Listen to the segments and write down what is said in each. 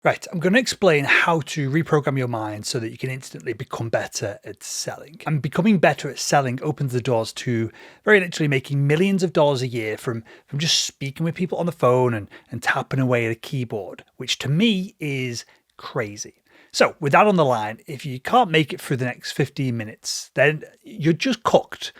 Right, I'm going to explain how to reprogram your mind so that you can instantly become better at selling. And becoming better at selling opens the doors to very literally making millions of dollars a year from just speaking with people on the phone and tapping away at a keyboard, which to me is crazy. So with that on the line, if you can't make it through the next 15 minutes, then you're just cooked.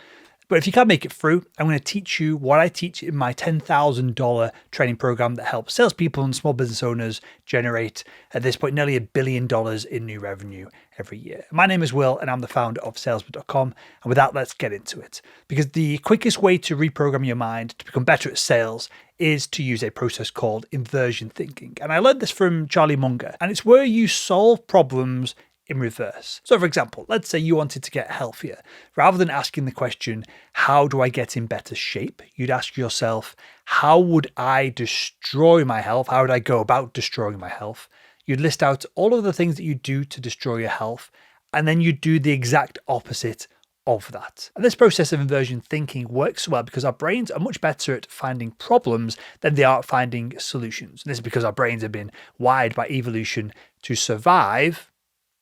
But if you can't make it through, I'm going to teach you what I teach in my $10,000 training program that helps salespeople and small business owners generate, at this point, nearly $1 billion in new revenue every year. My name is Will, and I'm the founder of salesman.com. And with that, let's get into it. Because the quickest way to reprogram your mind to become better at sales is to use a process called inversion thinking. And I learned this from Charlie Munger, and it's where you solve problems in reverse. So for example, let's say you wanted to get healthier. Rather than asking the question, how do I get in better shape? You'd ask yourself, how would I destroy my health? How would I go about destroying my health? You'd list out all of the things that you do to destroy your health, and then you do the exact opposite of that. And this process of inversion thinking works well because our brains are much better at finding problems than they are at finding solutions. And this is because our brains have been wired by evolution to survive,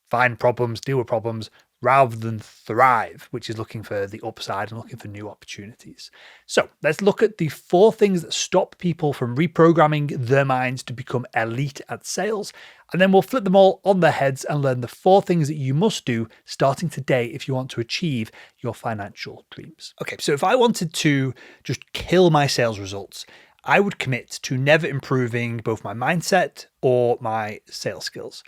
find problems, deal with problems, rather than thrive, which is looking for the upside and looking for new opportunities. So let's look at the 4 things that stop people from reprogramming their minds to become elite at sales. And then we'll flip them all on their heads and learn the 4 things that you must do starting today if you want to achieve your financial dreams. Okay, so if I wanted to just kill my sales results, I would commit to never improving both my mindset or my sales skills.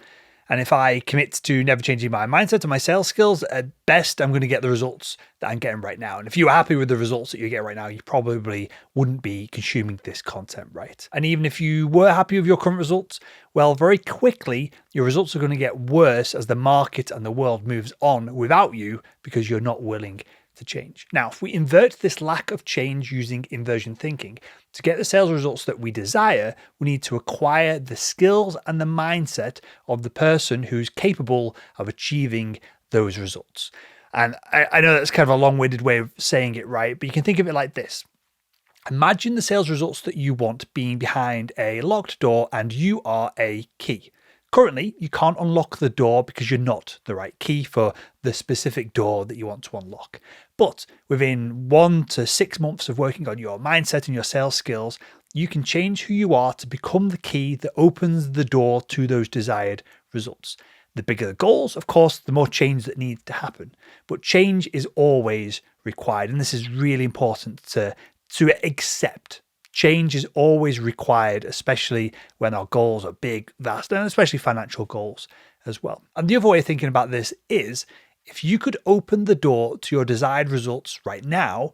And if I commit to never changing my mindset or my sales skills, at best, I'm going to get the results that I'm getting right now. And if you're happy with the results that you get right now, you probably wouldn't be consuming this content, right? And even if you were happy with your current results, well, very quickly, your results are going to get worse as the market and the world moves on without you because you're not willing to change. Now, if we invert this lack of change using inversion thinking, to get the sales results that we desire, we need to acquire the skills and the mindset of the person who's capable of achieving those results. And I know that's kind of a long-winded way of saying it, right? But you can think of it like this. Imagine the sales results that you want being behind a locked door and you are a key. Currently, you can't unlock the door because you're not the right key for the specific door that you want to unlock. But within 1 to 6 months of working on your mindset and your sales skills, you can change who you are to become the key that opens the door to those desired results. The bigger the goals, of course, the more change that needs to happen. But change is always required. And this is really important to accept. Change is always required, especially when our goals are big, vast, and especially financial goals as well. And the other way of thinking about this is, if you could open the door to your desired results right now,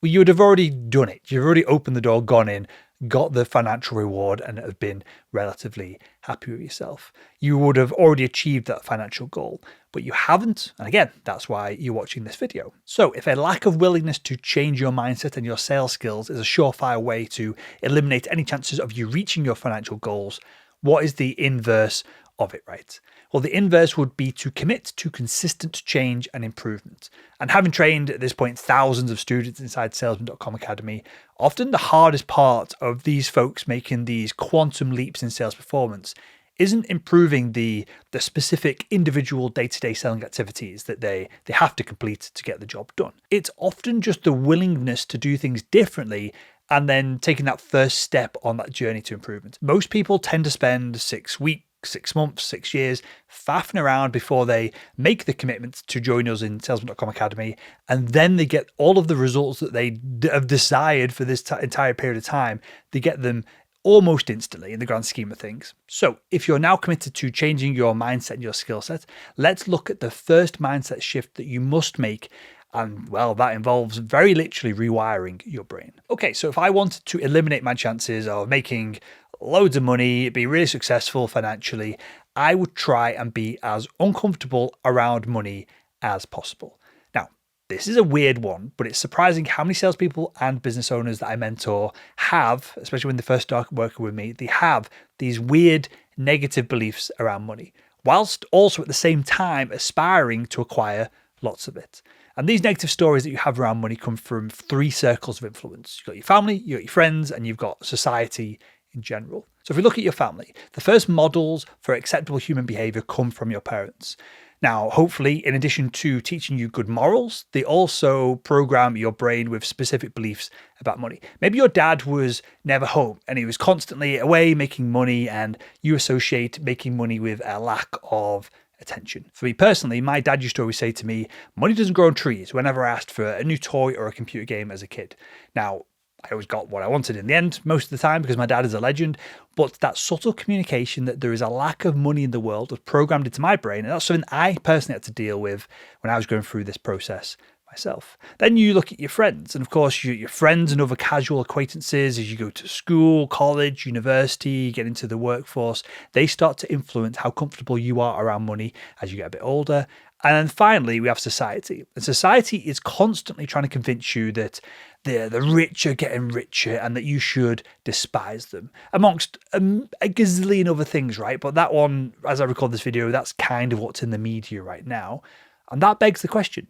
well, you would have already done it. You've already opened the door, gone in, got the financial reward, and have been relatively happy with yourself. You would have already achieved that financial goal, but you haven't. And again, that's why you're watching this video. So if a lack of willingness to change your mindset and your sales skills is a surefire way to eliminate any chances of you reaching your financial goals, what is the inverse of it, right? Well, the inverse would be to commit to consistent change and improvement. And having trained at this point thousands of students inside salesman.com Academy, often the hardest part of these folks making these quantum leaps in sales performance isn't improving the specific individual day-to-day selling activities that they have to complete to get the job done. It's often just the willingness to do things differently and then taking that first step on that journey to improvement. Most people tend to spend 6 weeks, 6 months, 6 years faffing around before they make the commitment to join us in salesman.com Academy, and then they get all of the results that they have desired for this entire period of time. They get them almost instantly in the grand scheme of things. So if you're now committed to changing your mindset and your skill set, let's look at the first mindset shift that you must make. And well, that involves very literally rewiring your brain. Okay, so if I wanted to eliminate my chances of making loads of money, be really successful financially, I would try and be as uncomfortable around money as possible. Now, this is a weird one, but it's surprising how many salespeople and business owners that I mentor have, especially when they first start working with me, they have these weird negative beliefs around money, whilst also at the same time aspiring to acquire lots of it. And these negative stories that you have around money come from 3 circles of influence. You've got your family, you've got your friends, and you've got society in general. So if we look at your family, the first models for acceptable human behavior come from your parents. Now, hopefully, in addition to teaching you good morals, they also program your brain with specific beliefs about money. Maybe your dad was never home and he was constantly away making money, and you associate making money with a lack of attention. For me personally, my dad used to always say to me, money doesn't grow on trees, whenever I asked for a new toy or a computer game as a kid. Now, I always got what I wanted in the end, most of the time, because my dad is a legend. But that subtle communication that there is a lack of money in the world was programmed into my brain. And that's something I personally had to deal with when I was going through this process myself. Then you look at your friends, and of course your friends and other casual acquaintances as you go to school, college, university, get into the workforce, they start to influence how comfortable you are around money as you get a bit older. And then finally, we have society. And society is constantly trying to convince you that the rich are getting richer and that you should despise them, amongst a gazillion other things, right? But that one, as I record this video, that's kind of what's in the media right now. And that begs the question.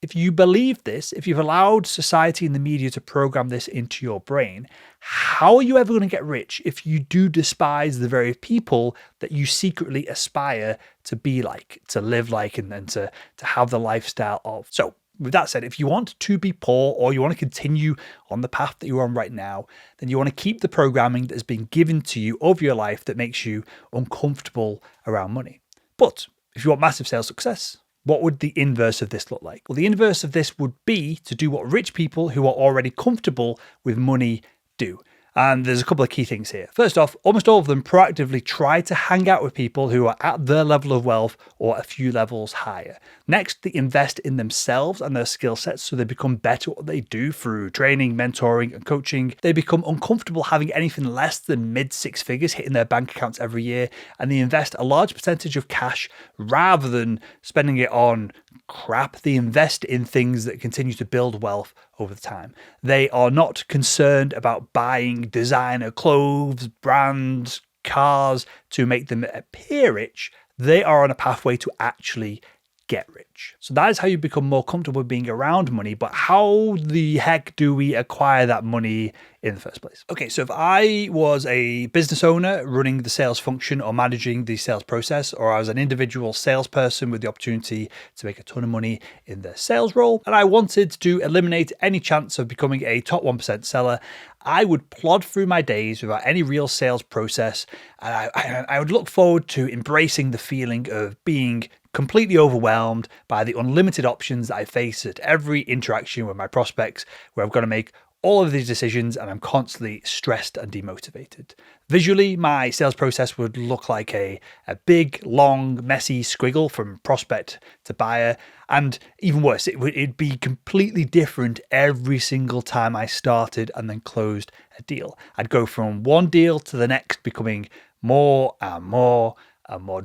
If you believe this, if you've allowed society and the media to program this into your brain, how are you ever going to get rich if you do despise the very people that you secretly aspire to be like, to live like, and to have the lifestyle of? So with that said, if you want to be poor or you want to continue on the path that you're on right now, then you want to keep the programming that has been given to you over your life that makes you uncomfortable around money. But if you want massive sales success, what would the inverse of this look like? Well, the inverse of this would be to do what rich people who are already comfortable with money do. And there's a couple of key things here. First off, almost all of them proactively try to hang out with people who are at their level of wealth or a few levels higher. Next, they invest in themselves and their skill sets so they become better at what they do through training, mentoring, and coaching. They become uncomfortable having anything less than mid-six figures hitting their bank accounts every year, and they invest a large percentage of cash rather than spending it on crap. They invest in things that continue to build wealth over time. They are not concerned about buying designer clothes, brands, cars to make them appear rich. They are on a pathway to actually get rich. So that is how you become more comfortable being around money. But how the heck do we acquire that money in the first place? Okay, so if I was a business owner running the sales function or managing the sales process, or I was an individual salesperson with the opportunity to make a ton of money in the sales role, and I wanted to eliminate any chance of becoming a top 1% seller, I would plod through my days without any real sales process. And I would look forward to embracing the feeling of being completely overwhelmed by the unlimited options that I face at every interaction with my prospects, where I've got to make all of these decisions and I'm constantly stressed and demotivated. Visually, my sales process would look like a big, long, messy squiggle from prospect to buyer. And even worse, it'd be completely different every single time I started and then closed a deal. I'd go from one deal to the next, becoming more and more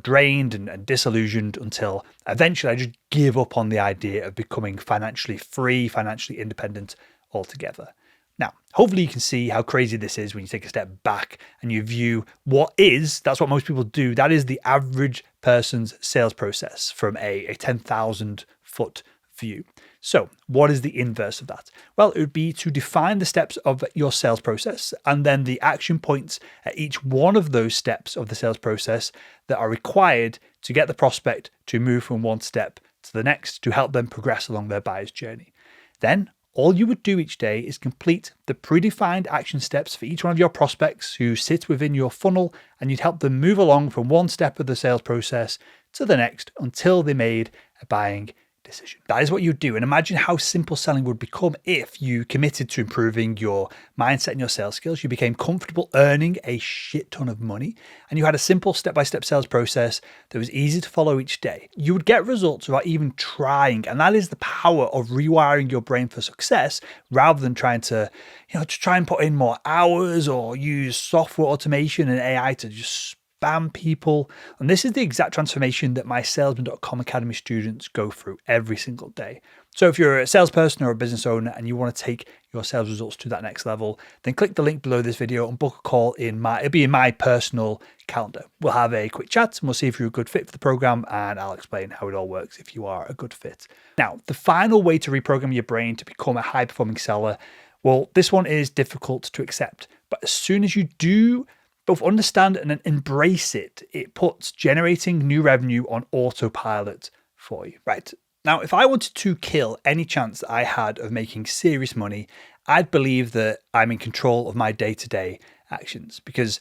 drained and disillusioned until eventually I just give up on the idea of becoming financially free, financially independent altogether. Now, hopefully you can see how crazy this is when you take a step back and you view that's what most people do. That is the average person's sales process from a 10,000 foot view. So what is the inverse of that? Well, it would be to define the steps of your sales process and then the action points at each one of those steps of the sales process that are required to get the prospect to move from one step to the next to help them progress along their buyer's journey. Then all you would do each day is complete the predefined action steps for each one of your prospects who sit within your funnel, and you'd help them move along from one step of the sales process to the next until they made a buying decision. That is what you do. And imagine how simple selling would become if you committed to improving your mindset and your sales skills. You became comfortable earning a shit ton of money, and you had a simple step-by-step sales process that was easy to follow each day. You would get results without even trying. And that is the power of rewiring your brain for success, rather than trying to, to try and put in more hours or use software automation and AI to just spam people. And this is the exact transformation that my salesman.com Academy students go through every single day. So if you're a salesperson or a business owner and you want to take your sales results to that next level, then click the link below this video and book a call it'll be in my personal calendar. We'll have a quick chat and we'll see if you're a good fit for the program, and I'll explain how it all works if you are a good fit. Now, the final way to reprogram your brain to become a high performing seller, well, this one is difficult to accept, but as soon as you do both understand and embrace it, it puts generating new revenue on autopilot for you, right? Now, if I wanted to kill any chance that I had of making serious money, I'd believe that I'm in control of my day-to-day actions, because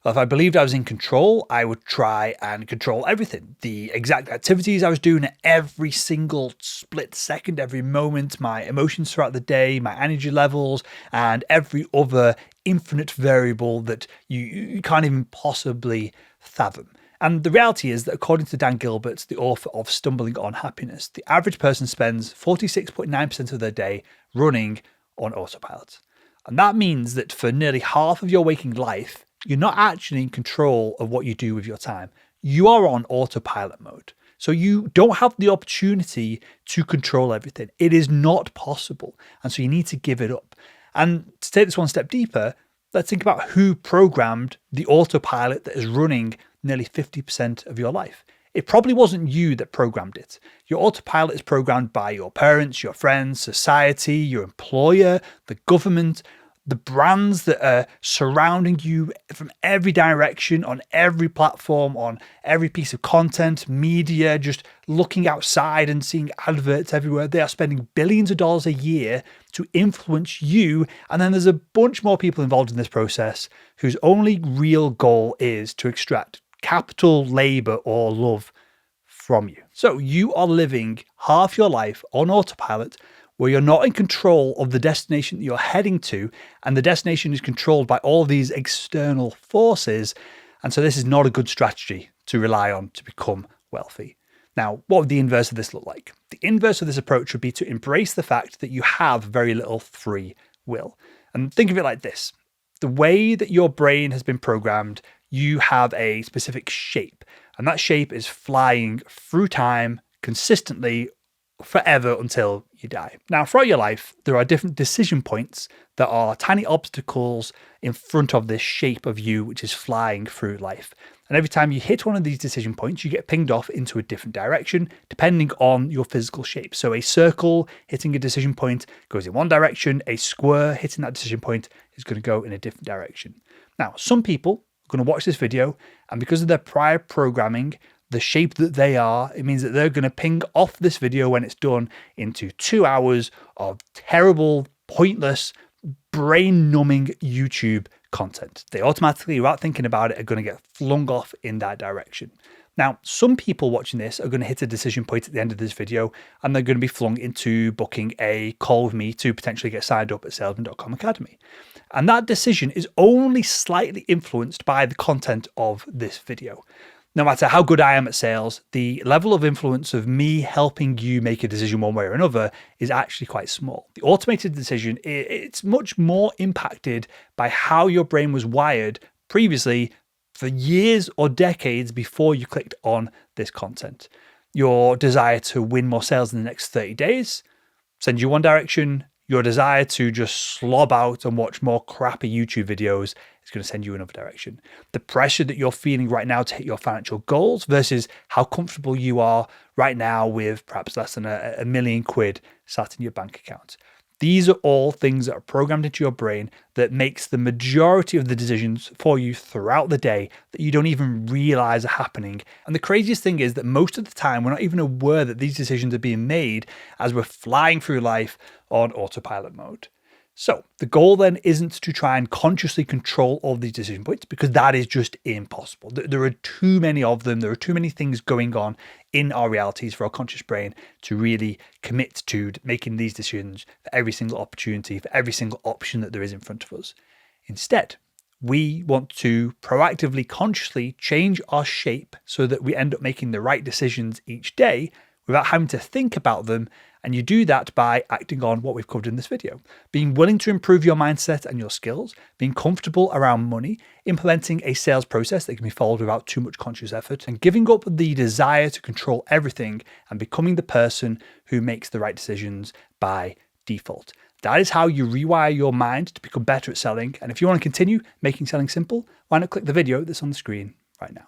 if I believed I was in control, I would try and control everything. The exact activities I was doing at every single split second, every moment, my emotions throughout the day, my energy levels, and every other infinite variable that you can't even possibly fathom. And the reality is that according to Dan Gilbert, the author of Stumbling on Happiness, the average person spends 46.9% of their day running on autopilot. And that means that for nearly half of your waking life, you're not actually in control of what you do with your time. You are on autopilot mode. So you don't have the opportunity to control everything. It is not possible. And so you need to give it up. And to take this one step deeper, let's think about who programmed the autopilot that is running nearly 50% of your life. It probably wasn't you that programmed it. Your autopilot is programmed by your parents, your friends, society, your employer, the government, the brands that are surrounding you from every direction, on every platform, on every piece of content, media, just looking outside and seeing adverts everywhere. They are spending billions of dollars a year to influence you. And then there's a bunch more people involved in this process whose only real goal is to extract capital, labor, or love from you. So you are living half your life on autopilot, where you're not in control of the destination that you're heading to, and the destination is controlled by all these external forces. And so this is not a good strategy to rely on to become wealthy. Now, what would the inverse of this look like? The inverse of this approach would be to embrace the fact that you have very little free will. And think of it like this. The way that your brain has been programmed, you have a specific shape, and that shape is flying through time consistently forever until you die. Now, throughout your life, there are different decision points that are tiny obstacles in front of this shape of you, which is flying through life. And every time you hit one of these decision points, you get pinged off into a different direction, depending on your physical shape. So a circle hitting a decision point goes in one direction, a square hitting that decision point is going to go in a different direction. Now, some people are going to watch this video, and because of their prior programming, the shape that they are, it means that they're going to ping off this video when it's done into 2 hours of terrible, pointless, brain-numbing YouTube content. They automatically, without thinking about it, are going to get flung off in that direction. Now, some people watching this are going to hit a decision point at the end of this video, and they're going to be flung into booking a call with me to potentially get signed up at salesman.com Academy. And that decision is only slightly influenced by the content of this video. No matter how good I am at sales, the level of influence of me helping you make a decision one way or another is actually quite small. The automated decision, it's much more impacted by how your brain was wired previously for years or decades before you clicked on this content. Your desire to win more sales in the next 30 days sends you one direction. Your desire to just slob out and watch more crappy YouTube videos is going to send you another direction. The pressure that you're feeling right now to hit your financial goals versus how comfortable you are right now with perhaps less than a million quid sat in your bank account. These are all things that are programmed into your brain that makes the majority of the decisions for you throughout the day that you don't even realize are happening. And the craziest thing is that most of the time, we're not even aware that these decisions are being made as we're flying through life on autopilot mode. So the goal then isn't to try and consciously control all these decision points, because that is just impossible. There are too many of them. There are too many things going on in our realities for our conscious brain to really commit to making these decisions for every single opportunity, for every single option that there is in front of us. Instead, we want to proactively, consciously change our shape so that we end up making the right decisions each day without having to think about them. And you do that by acting on what we've covered in this video. Being willing to improve your mindset and your skills, being comfortable around money, implementing a sales process that can be followed without too much conscious effort, and giving up the desire to control everything and becoming the person who makes the right decisions by default. That is how you rewire your mind to become better at selling. And if you want to continue making selling simple, why not click the video that's on the screen right now?